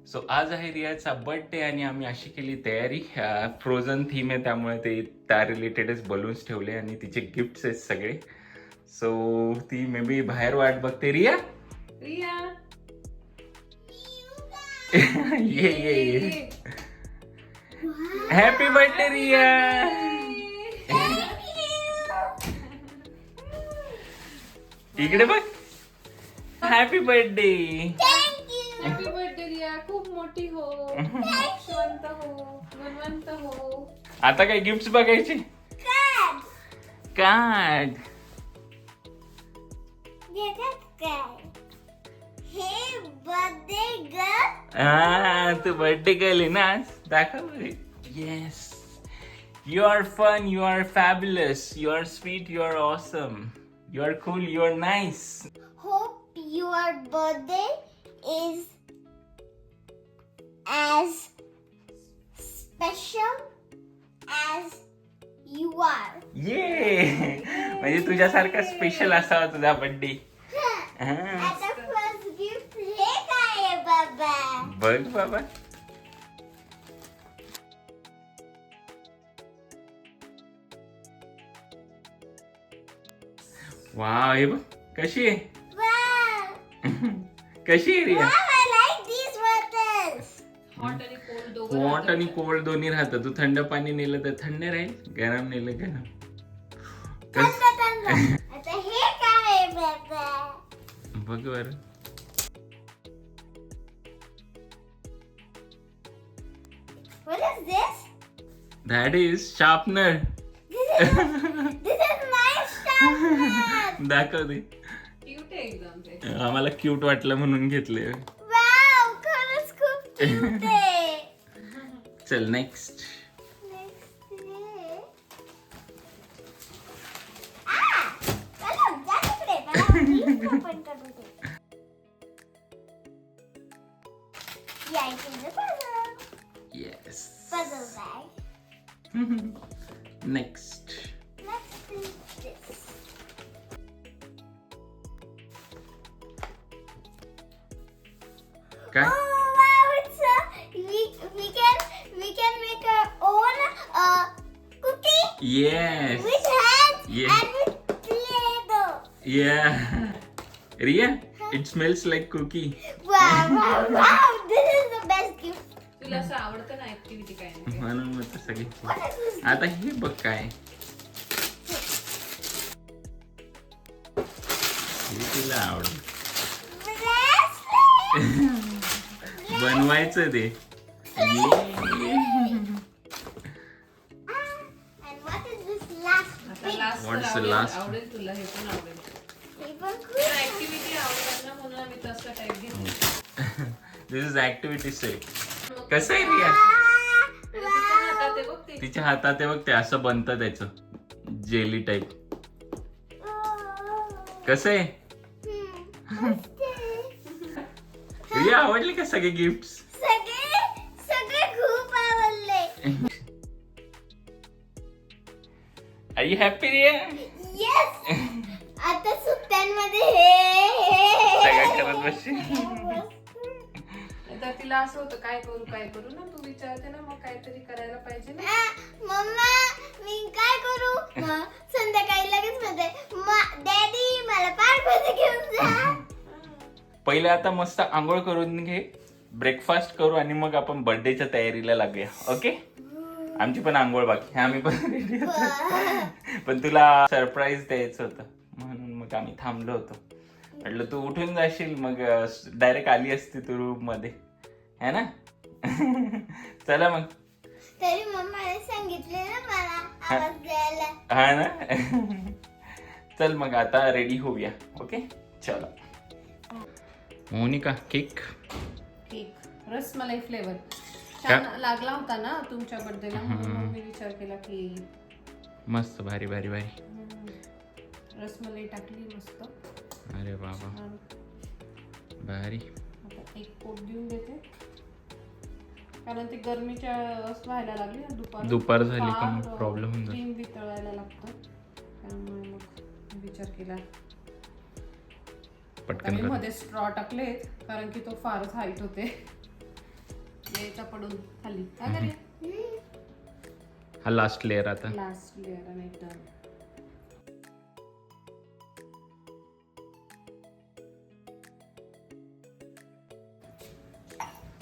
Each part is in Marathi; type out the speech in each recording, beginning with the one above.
सो आज आहे रियाचा बर्थडे आणि आम्ही अशी केली तयारी. फ्रोझन थीम आहे त्यामुळे ते त्या रिलेटेडच बलून्स ठेवले आणि तिचे गिफ्ट्स आहेत सगळे. सो ती मे बी बाहेर वाट बघते. रिया रिया ये ये ये. Happy birthday Riya. इकडे बघ. Happy birthday. Happy birthday Riya. खूप मोठी हो, शांत हो, गुणवंत हो. आता काय गिफ्ट बघायचे? कार्ड. हे बर्थडे गर्ल. हा तू बर्थडे गर्ल आहे ना आज. दाखव. Yes. You are fun, you are fabulous, you are sweet, you are awesome, you are cool, you are nice. Hope your birthday is as special as you are. ये म्हणजे तुझ्यासारखा स्पेशल असावा तुझा बर्थडे. आता फर्स्ट गिफ्ट हे काय आहे बाबा? बघ बाबा. वाव, हे बघ कशी आहे. Wow! कशी आहे Riya? Wow, I like these bottles. Hot आणि कोल्ड दोघं हॉट आणि कोल्ड दोन्ही राहतं. तू थंड पाणी नेलं तर थंड राहील, गरम नेलं गरम. थंड. आता हे काय आहे बाबा? बघ बर. What is this? That is sharpener. This is nice sharpener. दाखव दे. क्यूट आहे एकदम ते. आम्हाला क्यूट वाटलं म्हणून घेतले. Wow, खरंच खूप cute आहे. चल नेक्स्ट. Next आहे. चला, जा तिकडे. मला gift open करू दे. Yeah, it is a puzzle. Yes. Puzzle bag. Next. Next is this. काय? Oh wow, it's a we can make our own cookie yes. with hands Yeah. and with Play-Doh. या Riya, it smells like cookie. Wow, this is the best gift. तुला असं आवडतं ना ऍक्टिव्हिटी काय नाही? म्हणून मग तसं घेतलं. What is this? आता हे बघ काय. हे तुला आवडेल. Bracelet. बनवायचं ते. And what is this last आता big? Last What's the last? आवडेल तुला, हे पण आवडेल. हे पण खूप ऍक्टिव्हिटी आवडतात ना म्हणून आम्ही तसं टाईप घेतलं. दिस इज ऍक्टिव्हिटी सेट. कसं आहे रिया? आणि तिच्या हातात आहे बघ ते. तिच्या हातात आहे बघ ते असं बनतं त्याचं जेली टाईप. कसं आहे रिया? आवडले का सगळे गिफ्ट? सगळे खूप आवडले. Are you happy Riya? Yes. आता सुट्ट्यांमध्ये हे सगळं करत बसशील. तर तिला असं होतं काय करू ना, तू विचारते ना, मग काहीतरी करायला पाहिजे ना. मम्मा मी काय करू? मग संध्याकाळी लगेच म्हणते डॅडी मला पार्कमध्ये घेऊन जा. पहिले आता मस्त आंघोळ करून घे, ब्रेकफास्ट करू आणि मग आपण बर्थडेच्या तयारीला लागूया. ओके? आमची पण आंघोळ बाकी. आम्ही पण ready होतो. पण तुला सरप्राईज द्यायचं होतं म्हणून मग आम्ही थांबलो होतो. म्हटलं तू उठून जाशील मग डायरेक्ट आली असती तू रूम मध्ये, है ना? चला मग. तरी मम्माने सांगितले ना मला आवाज द्यायला. हा ना. चल मग आता रेडी होऊया. ओके चला. मोनिका केक रसमलाई फ्लेवर छान लागला होता ना तुमच्या बर्थडेला, म्हणून मी विचार केला की मस्त भारी भारी भारी रसमलाई टाकली मस्त. अरे बाबा भारी. आता एक पोट देऊन देते कारण ती गरमीच्या व्हायला लागली ना, दुपार झाली का मग प्रॉब्लेम होऊन जातो. क्रीम वितळायला लागतं त्यामुळे मग विचार केला. पटकन मी कर. मध्ये स्ट्रॉ टाकलेत कारण की तो फारच हाईट होते. यायचा पडून खाली काय करूया. हा लास्ट लेअर आता. लास्ट लेअर आणि एकदम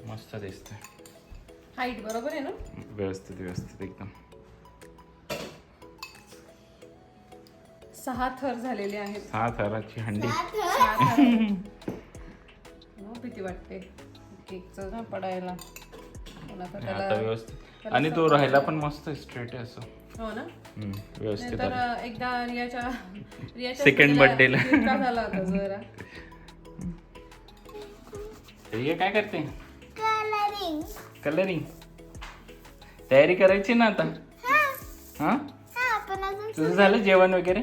मस्त दिसतंय. हाईट बरोबर आहे ना. व्यवस्थित व्यवस्थित एकदम. 6 थर झालेले आहेत. 6 थराची हंडी. 6 थर. भीती वाटते केकचं ना पडायला. पण आता आता त्याला व्यवस्थित. आणि तो राहायला पण मस्त स्ट्रेट आहे असं. हो ना. व्यवस्थित तर आलं. एकदा रियाच्या Second birthday ला. तिरका झाला होता जरा. रिया काय करते. कलरिंग. कलरिंग. तयारी करायची ना आता. हा हा पण अजून तुझं झालं जेवण वगैरे.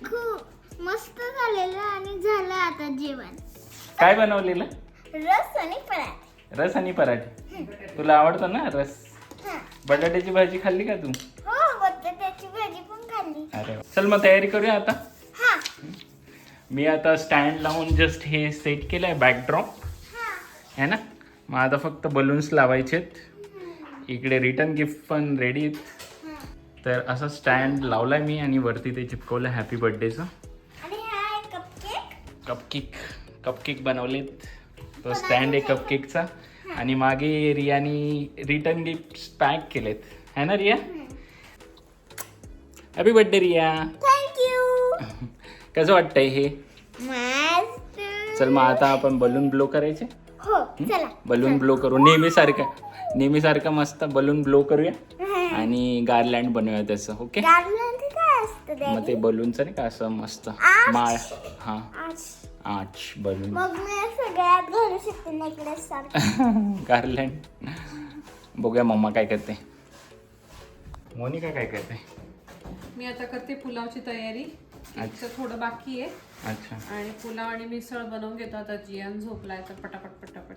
खूप मस्त झालेलं आणि झालं आता जेवण. काय बनवलेलं. रस आणि पराठे. रस आणि पराठे. तुला आवडतं ना रस. हा. बटाट्याची भाजी खाल्ली का तू. हो बटाट्याची भाजी पण खाल्ली. अरे वा. चल मग तयारी करूया आता. हा. मी आता स्टँड लावून जस्ट हे सेट केलंय बॅकड्रॉप हा. है ना. मग आता फक्त बलून्स लावायचेत. इकडे रिटर्न गिफ्ट पण रेडी आहेत. तर असं स्टँड लावलाय मी आणि वरती ते चिपकवलं हॅपी बर्थडेचं. आणि हा आहे कपकेक. कपकेक बनवलेत. तो स्टँड आहे कपकेकचा. आणि मागे रियानी रिटर्न गिफ्ट पॅक केलेत है ना रिया. Happy birthday Riya. थँक्यू. कसं वाटतंय हे. मस्त. चल मग आता आपण बलून ब्लो करायचे. हो चला. बलून ब्लो करू नेहमीसारखं मस्त बलून ब्लो करूया आणि गार्लँड बनवूया त्याचं. ओके. गार्लँड काय असतं मग डॅडी? ते बलूनचं नाही का असं मस्त आर्च? माळ. हा आज. Arch balloon. मग मी सगळ्यात घालू शकते नेकलेस सारखं. गार्लँड. बघूया मम्मा काय करते. मोनिका काय करते. मी आता करते पुलावची तयारी. केकचं थोडं बाकी आहे. अच्छा. आणि पुलाव आणि मिसळ बनवून घेतो आता. जियान झोपलाय तर पटापट पटापट.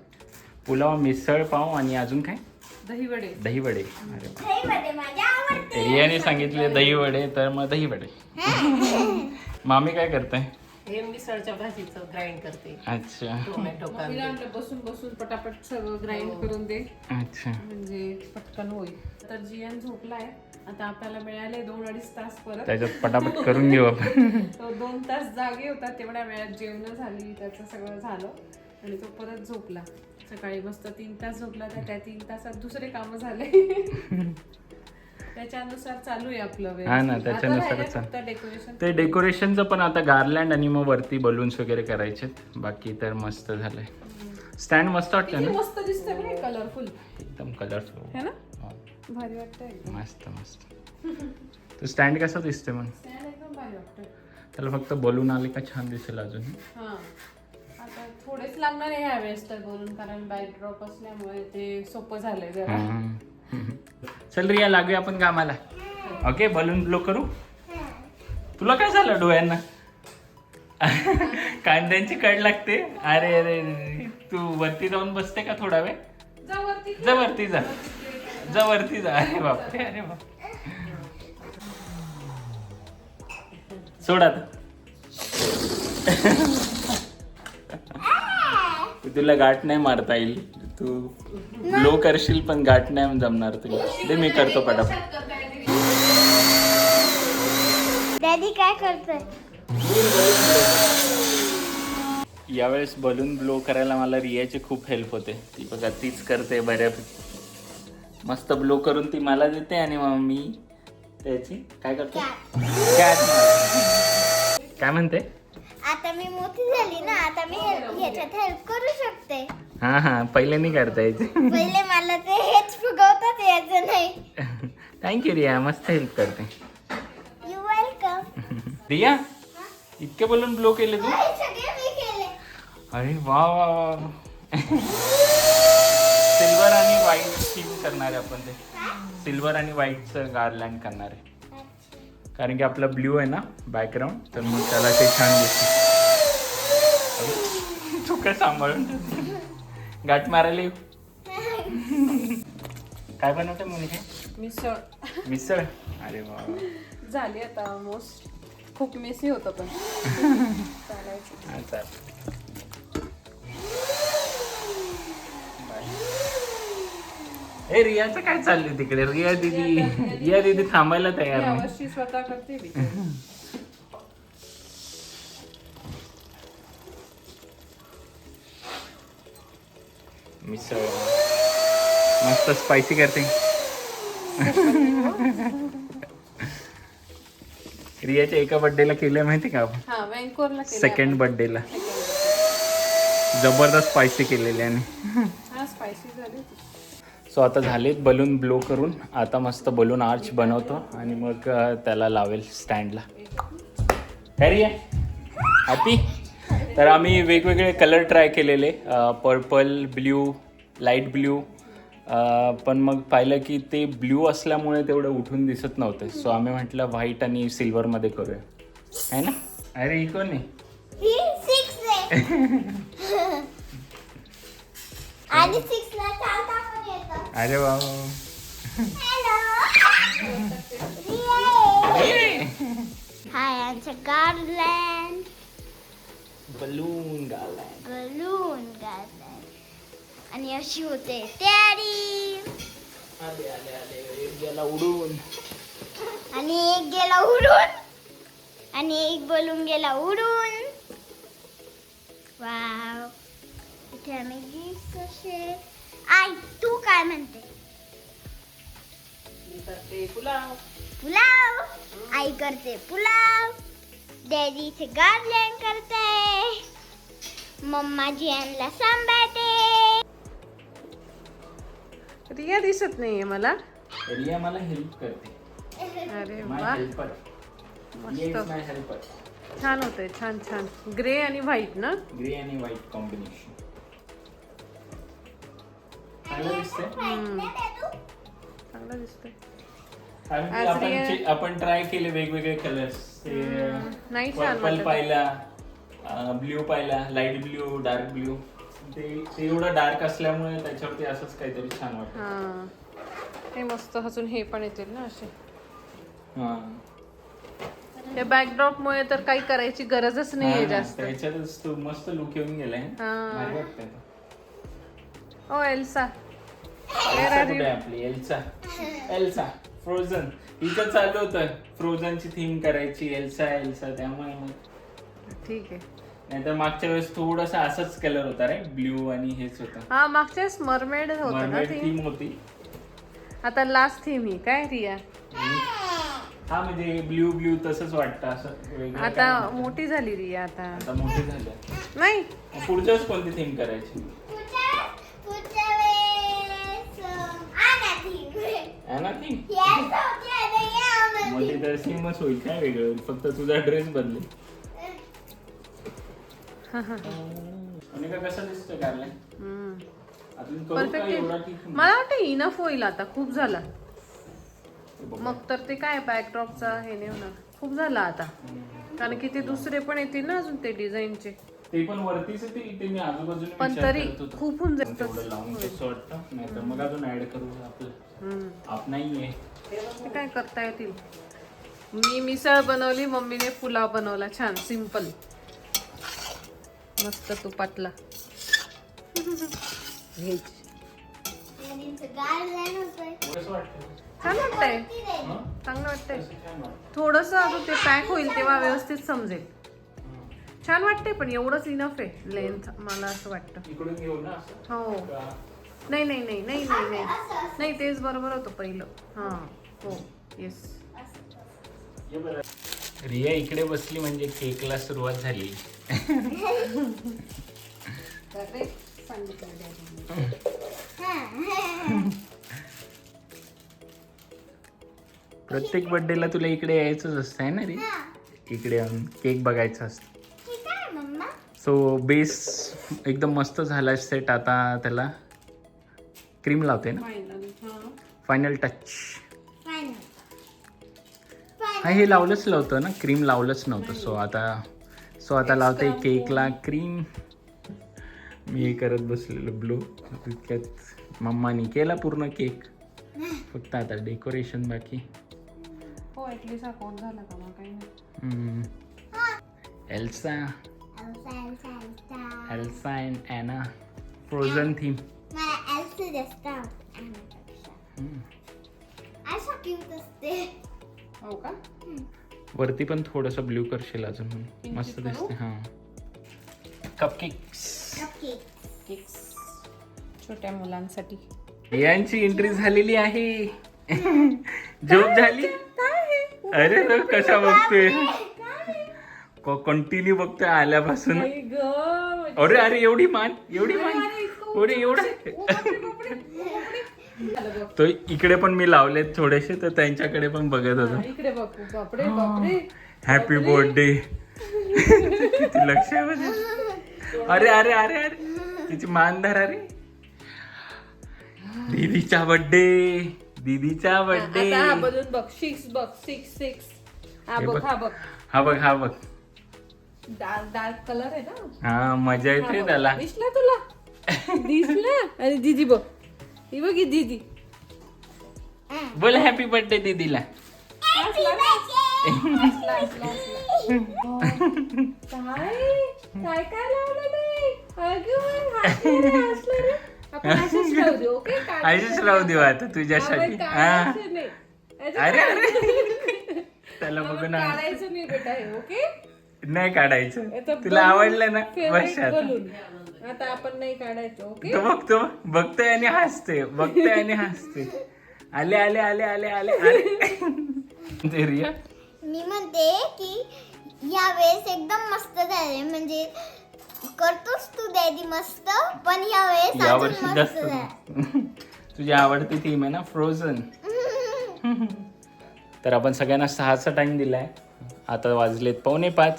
पुलाव मिसळ पाव आणि अजून काय. दही वडे. दही वडे. अरे वा. दही वडे माझ्या आवडते. रियाने सांगितले दही वडे तर मग दही वडे. मामी काय करते. हे मिसळच्या भाजीचं ग्राइंड करते. अच्छा टोमॅटो तिला कांदे. म्हटलं बसून बसून पटापट सगळं ग्राइंड करून दे अच्छा. म्हणजे पटकन होईल. तर जियान झोपलाय. आता आपल्याला मिळाले 2-2.5 तास परत. त्याच्यात पटापट करून घेऊ आपण. तो 2 तास जागे होता. तेवढ्या वेळात जेवण झाली त्याचं सगळं झालं आणि तो परत झोपला. सकाळी मस्त 3 तास झोपला तर त्या 3 तासात दुसरे कामं झाले. त्याच्यानुसार चालू आहे आपलं वेळ. हा ना, त्याच्यानुसार फक्त डेकोरेशन. ते डेकोरेशनचं पण आता गार्लँड आणि मग वरती बलून्स वगैरे करायचेत. बाकी तर मस्त झालंय. स्टँड मस्त वाटतं ना. मस्त दिसतंय बघ कलरफुल. एकदम कलरफुल. है ना. भारी वाटतंय. मस्त मस्त. तो स्टँड कसा दिसतोय मग. स्टँड एकदम भारी वाटतंय. त्याला फक्त बलून आले का छान दिसेल अजून. हा आता थोडेच लागणार आहे ह्या वेळेस तर बोलून कारण बॅकड्रॉप असल्यामुळे ते सोपं झालंय जरा. चल रिया लागूया आपण कामाला. ओके. बलून ब्लो करू. तुला काय झालं डोळ्यांना. कांद्यांची कड लागते. अरे अरे तू वरती जाऊन बसते का थोडा वेळ. जा वरती. जा वरती जा. जा वरती जा. अरे बापरे. अरे बाप. सोड आता. तुला गाठ नाही मारता येईल. तू ब्लो करशील पण गाठ नाही जमणार तुला. ते मी करतो पटापट. डॅडी काय करतोय. यावेळेस बलून ब्लो करायला मला रियाची खूप हेल्प होते. ती बघा तीच करते बऱ्यापैकी. मस्त ब्लो करून ती मला देते आणि मग मी त्याची काय करतो. कॅच मारतो. काय म्हणते. आता मी मोठी झाली ना आता मी ह्याच्यात हेल्प करू शकते. हा हा पहिले नाही करता यायचे. पहिले मला ते हेच फुगवतात यायचं नाही. थँक्यू रिया. मस्त हेल्प करते. You welcome. रिया इतके बलून ब्लो केले तू. सगळे मी केले. अरे वा वा वा. सिल्वर आणि व्हाईट थीम करणार आहे आपण. ते सिल्वर आणि व्हाईटचं गार्लँड करणार आहे कारण की आपला ब्ल्यू आहे ना बॅकग्राऊंड तर मग त्याला ते छान दिसते. तू काय सांभाळून गाठ मारायला येऊ. काय बनवते मुली. मिसळ मिसळ. अरे वा. झाली आता ऑलमोस्ट. खूप मेसी होतं पण चालायचं. हा, चाल. ए रियाचं काय चाललंय तिकडे? रिया दीदी थांबायला तयार नाही. यावर्षी स्वतः करते बिचारी. मिसळ मस्त स्पायसी करते. रियाच्या एका बर्थडेला केलंय माहिती का आपण? हा वँकोरला केलं सेकंड आपण. बर्थडेला Second जबरदस्त स्पायसी केलेले आणि birthday. हा स्पायसी झाली होती. सो आता झालेत बलून ब्लो करून. आता मस्त बलून आर्च बनवतो आणि मग त्याला लावेल स्टँडला. Harry happy. तर आम्ही वेगवेगळे कलर ट्राय केलेले, पर्पल, ब्ल्यू, लाईट ब्ल्यू, पण मग पाहिलं की ते ब्ल्यू असल्यामुळे तेवढं उठून दिसत नव्हतं. सो आम्ही म्हटलं व्हाईट आणि सिल्वरमध्ये करूया, आहे ना? अरे ही कोण आहे? ही 6 आहे. आणि 6 ला चालता पण येतं. अरे वा. हॅलो. हाय आमचं गार्लँड. बलून गार्लँड. बलून गार्लँड. आणि अशी होते तयारी. आले आले आले. एक गेला उडून. आणि एक गेला उडून. आणि एक बलून गेला उडून. वाव. इथे आम्ही गिफ्ट कसे. आई तू काय म्हणते? मी करते पुलाव. पुलाव. आई करते पुलाव. डॅडी इथे गार्लँड करते. मम्मा जियांना सांभाळते. रिया दिसत नाहीये मला. रिया मला हेल्प करते. अरे माय वा हेल्पर. मस्त माय हेल्पर. छान होतंय. छान छान ग्रे आणि व्हाईट ना. ग्रे आणि व्हाईट कॉम्बिनेशन. चांगलं दिसतंय. चांगलं दिसतंय. कारण की आज रिया- आपण ट्राय केले वेगवेगळे कलर्स. नाही छान पर्पल वाटत. पाहिला, ब्ल्यू पाहिला, लाईट ब्ल्यू, डार्क ब्ल्यू. ते एवढं डार्क असल्यामुळे त्याच्यावरती असंच काहीतरी छान वाटतं. हा हे मस्त हसून हे पण येतील ना असे. हा. त्या बॅकड्रॉप मुळे तर काही करायची गरजच नाहीये हा ना, जास्त. त्याच्यातच तू मस्त लुक येऊन गेलाय. हा. भारी वाटतंय तो. ओ एल्सा एल्सा कुठे आहे आपली? Elsa frozen. इथं चालू होतं फ्रोझनची थीम करायची, एल्सा एल्सा. त्यामुळे मग ठीक आहे. नाहीतर मागच्या वेळेस थोडासा असाच कलर होता रे, ब्ल्यू आणि हेच होता. हा मागच्या वेळेस मरमेड होतं ना मरमेड थीम. थीम होती. आता लास्ट थीम ही काय रिया. हा म्हणजे ब्ल्यू ब्ल्यू तसंच वाटतं असं वेगळं. आता काय नाही. मोठी झाली रिया आता. आता मोठी झाल्या. नाही मग पुढच्याच कोणती थीम करायची? पुढच्या वेळेस आणा थीम. आहे थीम. Yes, okay, आता या आम्हाला मग ते तर सेमच होईल, काय वेगळं? फक्त तुझा ड्रेस बदलेल. आणि का कसं दिसतोय गार्लँड? अजून करू का परफेक्ट. एवढा की? मला वाटतं इनफ होईल आता. खूप झाला मग तर ते काय बॅकड्रॉपचा हे नाही होणार. खूप झाला आता कारण की ते दुसरे पण येतील ना अजून ते डिझाईनचे. ते पण वरतीच येतील. ते मी आजूबाजूने पण विचार तरी करत होतो. खूप होऊन पण तेवढं जाईल. लावून कसं वाटतं? नाही तर मग अजून ऍड करू आपलं. आप नाहीये. ते काय करता येतील. मी मिसळ बनवली, मम्मीने पुलाव बनवला. छान सिंपल मस्त तुपातला व्हेज. गार्लँड होतंय. कसं वाटतं? छान वाटतंय. हं? चांगलं वाटतंय. कसं छान वाटतं? थोडस अजून ते पॅक होईल तेव्हा व्यवस्थित समजेल. छान वाटते पण एवढंच इनफ आहे लेंथ मला असं वाटतं. इकडून घेऊ ना असं हो का? नाही नाही नाही नाही नाही नाही नाही तेच बरोबर होतं पहिलं. हां हो येस. ये बरं. रिया इकडे बसली म्हणजे केकला सुरुवात झाली. प्रत्येक बर्थडेला तुला इकडे यायचंच असतं आहे ना रे? इकडे येऊन केक बघायचा असतं. हे काय मम्मा? सो बेस एकदम मस्त झाला सेट. आता त्याला क्रीम लावते ना, फायनल टच. फायनल. हा हे लावलंच नव्हतं ना, क्रीम लावलंच नव्हतं. सो आता लावते केकला क्रीम. मी हे करत बसलेलो ब्लो. तितक्यात मम्मानी केला पूर्ण केक. फक्त आता डेकोरेशन बाकी. हो ऍटलीस्ट हा कोट झाला का मग काही नाही. Elsa Elsa Elsa Elsa Elsa and Anna frozen theme. मला एल्सा जास्त आवडते ॲनापेक्षा. अशा क्यूट असते. हो का? वरती पण थोडंसं ब्ल्यू करशील अजून Pinky मस्त करू? दिसते. हा कपकेक्स. ओके. केक्स छोट्या मुलांसाठी. रियांची एंट्री झालेली आहे. झोप झाली. अरे तो कशा बघतोय, कंटिन्यू बघतोय आल्यापासून. आई गं, अरे अरे एवढी मान अरे एवढा. झालं बघ. तो इकडे पण मी लावलेत थोडेसे, तर त्यांच्याकडे पण बघत होतो. इकडे बघ. बापरे बापरे. Happy birthday. किती लक्ष आहे माझं. अरे अरे अरे अरे तिची मान धर. अरे दीदीचा बर्थडे, दीदीचा बर्थडे. आता हा बघून बघ. 6 बघ. 6. हा हे बघ बघ. हा बघ. हा बघ हा बघ. डार्क कलर आहे ना. हा मजा हा येते बघ. त्याला. दिसला तुला? दिसला? अरे दीदी बघ. ही बघ ही दीदी. बोल हॅपी बर्थडे दीदीला. काय काय लावलं नाही. आपण अशीच राहू दे, ओके? आयुष राहू देऊ आता तुझ्यासाठी. हा अरे अरे त्याला बघून काढायचं नाही बेटा हे, ओके? नाही काढायचं. याचं तुला balloon आवडलं ना favorite बस आता. balloon. आता आपण नाही काढायचं, ओके? तो बघतो बघतोय आणि हसते, बघतोय आणि हसते. आले आले आले आले आले अरे ते रिया. मी म्हणते की या वेळेस एकदम मस्त झाले. म्हणजे करतोस तू डॅडी मस्त, पण या वेळेस या अजून वर्षी मस्त जास्त झालं. तुझी आवडती थीम आहे ना फ्रोझन. तर आपण सगळ्यांना 6चा टाइम दिलाय. आता वाजलेत 4:45.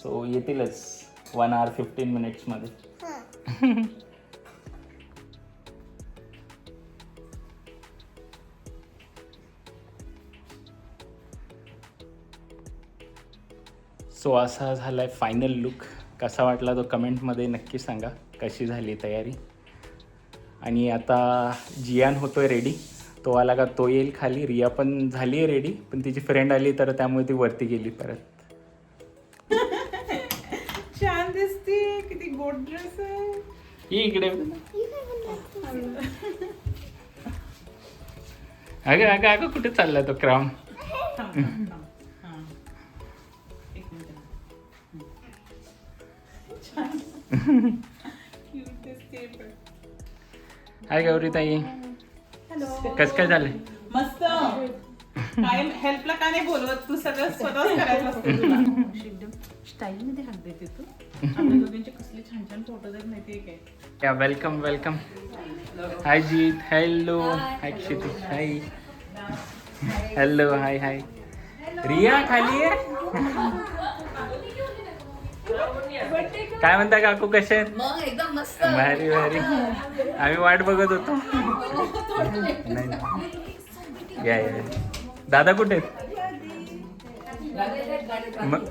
सो येतीलच 1 hour 15 minutes मध्ये. सो असा झालाय फायनल लुक. कसा वाटला तो कमेंटमध्ये नक्की सांगा. कशी झाली तयारी. आणि आता जियान होतोय रेडी. तो आला का तो येईल खाली. रिया पण झाली आहे रेडी, पण तिची फ्रेंड आली तर त्यामुळे ती वरती गेली परत. छान दिसते. किती गोड ड्रेस आहे. ये इकडे. अगं अगं अगं कुठे चालला तो क्राऊन. हाय गौरी ताई. कस काय झालंय. मस्त. काय हेल्पला का नाही बोलवत तू, सगळं स्वतःच करायचं असतं तुला. एकदम स्टाईल मध्ये हात देते तू. आपल्या दोघींचे कसले छान छान फोटो आहेत माहितीये काय. या वेलकम वेलकम. हाय जीत. हॅलो. हाय क्षिती. हाय. हॅलो. हाय हाय. रिया खाली आहे. काय म्हणता काकू कसे आहेत. मग एकदम मस्त. भारी भारी. आम्ही वाट बघत होतो. नाही या या. दादा कुठे आहेत. मग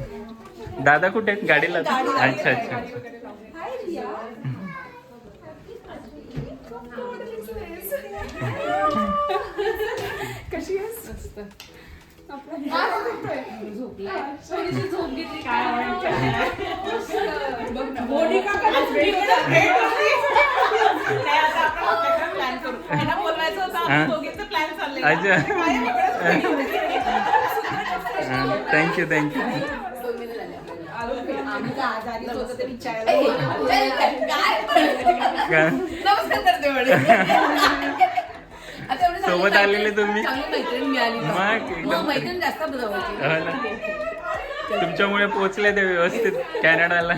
दादा कुठे आहेत. गाडीला. अच्छा अच्छा. कशी आहेस. मस्त. झोपला. थोडीशी झोप घेतली. मोनिका प्लॅन करू. यांना बोलवायचं होतं. हा. आपण दोघींचं प्लॅन चाललंय. अच्छा. काय वेगळंच. Thank you thank you. नमस्कार करते सोबत आलेले तुम्ही. चांगली मैत्रीण मिळाली. मग एकदम. मैत्रीण जास्त जवळची. हो ना. तुमच्यामुळे पोहोचले ते व्यवस्थित कॅनडाला.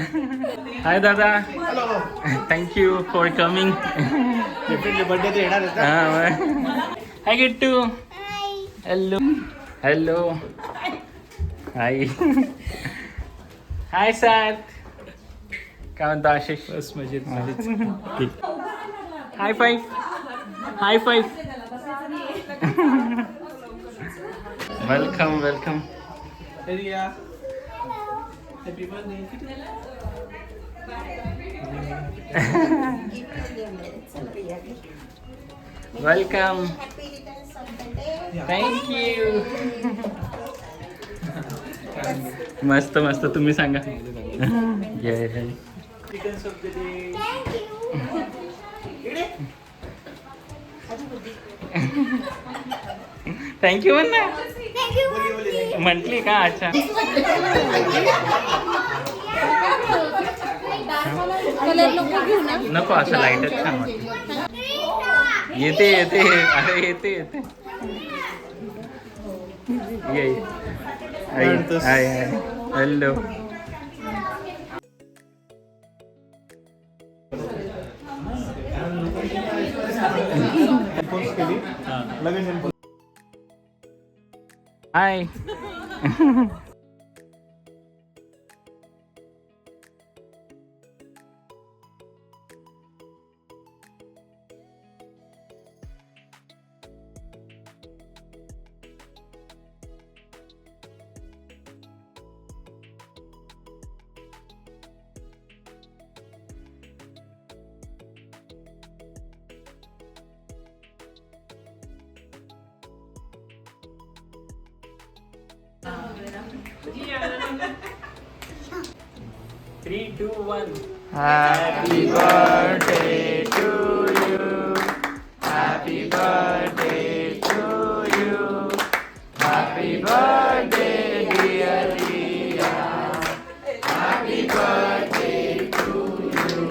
हाय दादा. Thank you for coming. बर्थडे येणार हाय गेट्टू. हाय. हॅलो. हॅलो. हाय. हाय सात. काय म्हणता आशिष. बस मजेत. ठीक. Hi five. Hi five. Welcome welcome. Happy birthday. Welcome. Thank you. मस्त मस्त तुम्ही सांगा. ये. थँक्यू म्हण ना. म्हटली का? अच्छा. नको असं लाईटच छान वाटतं. येते येते अरे येते येते. ये hello. High. Three, two, one. Happy birthday to you. Happy birthday to you. Happy birthday, dear Ria. Happy birthday to you.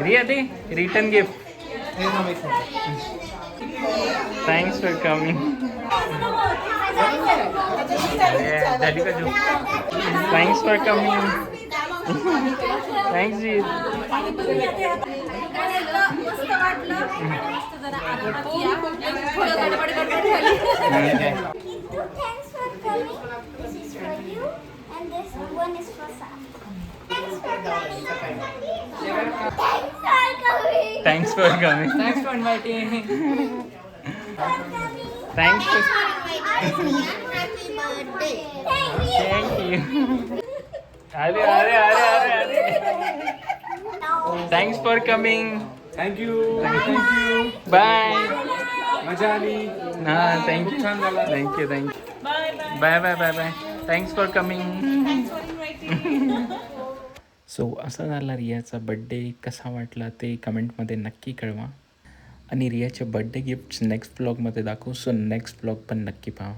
Ria, they return gift. Thanks for coming. झाली का झोप? Thanks for coming. Thanks G. Thanks for coming. This is for you and this one is for Sam. Thanks for coming. Thanks for coming. Thanks for inviting. Thanks for. Happy birthday. Thank you. अरे अरे अरे अरे अरे. Thanks for coming. Thank you. Bye. मजा आली. हा थँक्यू. छान झालं. Thank you thank you. Bye bye bye bye. Thanks for coming. So असा झाला रियाचा बड्डे. कसा वाटला ते कमेंटमध्ये नक्की कळवा. आणि रियाचे बड्डे गिफ्ट्स नेक्स्ट ब्लॉगमध्ये दाखवू. सो नेक्स्ट ब्लॉग पण नक्की पहा.